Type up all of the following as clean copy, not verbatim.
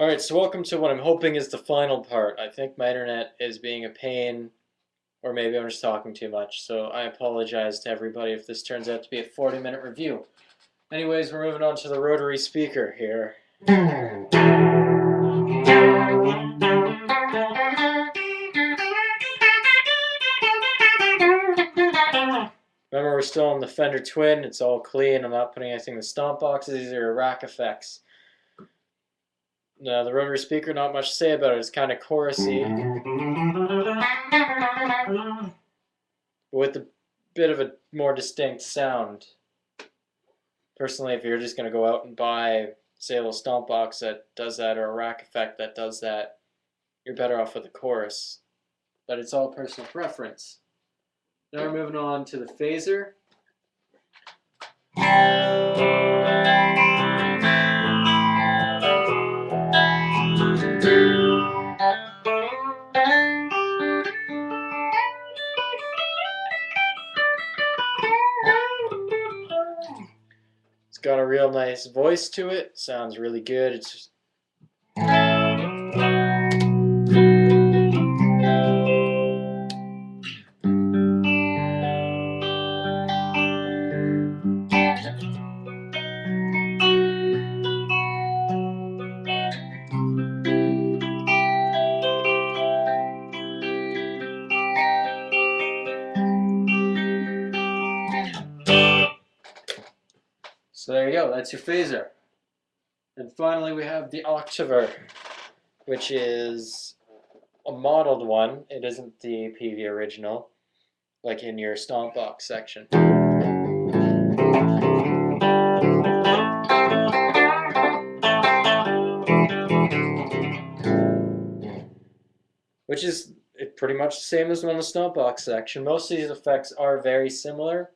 Alright, so welcome to what I'm hoping is the final part. I think my internet is being a pain, or maybe I'm just talking too much, so I apologize to everybody if this turns out to be a 40-minute review. Anyways, we're moving on to the Rotary speaker here. Remember, we're still on the Fender Twin, it's all clean, I'm not putting anything in the stomp boxes, these are rack effects. Now, the Rotary speaker, not much to say about it, it's kind of chorusy, with a bit of a more distinct sound. Personally, if you're just going to go out and buy, say, a little stomp box that does that, or a rack effect that does that, you're better off with the chorus. But it's all personal preference. Now we're moving on to the phaser. It's got a real nice voice to it. Sounds really good. It's just so there you go, that's your phaser. And finally we have the Octa, which is a modeled one. It isn't the PV original, like in your stomp box section. Which is pretty much the same as on the stomp box section. Most of these effects are very similar.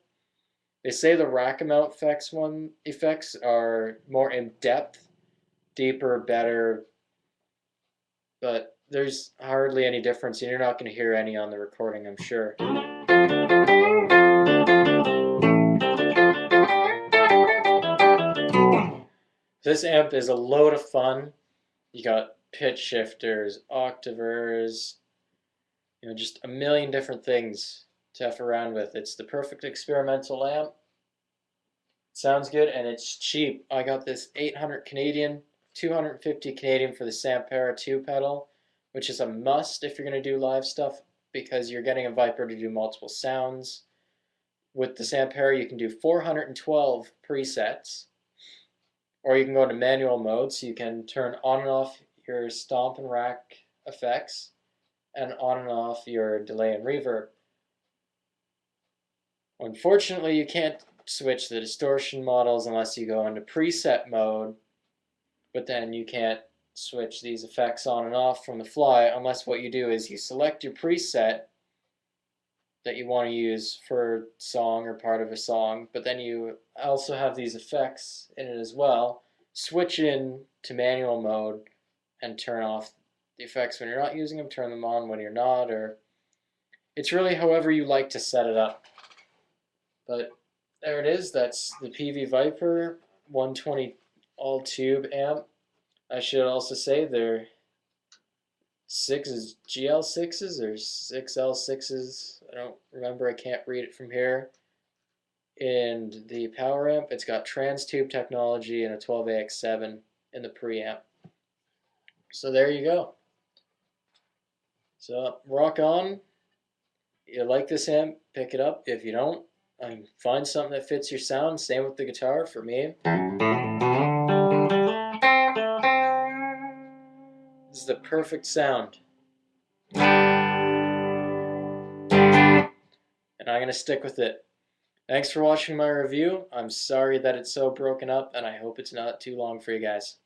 They say the rack mount effects are more in depth, deeper, better, but there's hardly any difference, and you're not going to hear any on the recording, I'm sure. This amp is a load of fun. You got pitch shifters, octavers, just a million different things to F around with. It's the perfect experimental amp. It sounds good and it's cheap. I got this 800 Canadian, 250 Canadian for the Sampera 2 pedal, which is a must if you're going to do live stuff because you're getting a Vypyr to do multiple sounds. With the Sampera you can do 412 presets, or you can go into manual mode so you can turn on and off your stomp and rack effects and on and off your delay and reverb. Unfortunately, you can't switch the distortion models unless you go into preset mode, but then you can't switch these effects on and off from the fly unless what you do is you select your preset that you want to use for song or part of a song, but then you also have these effects in it as well. Switch in to manual mode and turn off the effects when you're not using them, turn them on when you're not, or it's really however you like to set it up. But there it is, that's the PV Vypyr 120 all tube amp. I should also say they're 6 GL6s or 6L6s, I don't remember, I can't read it from here. And the power amp, it's got trans tube technology and a 12AX7 in the preamp. So there you go. So rock on. If you like this amp, pick it up. If you don't, find something that fits your sound. Same with the guitar for me. This is the perfect sound. And I'm going to stick with it. Thanks for watching my review. I'm sorry that it's so broken up, and I hope it's not too long for you guys.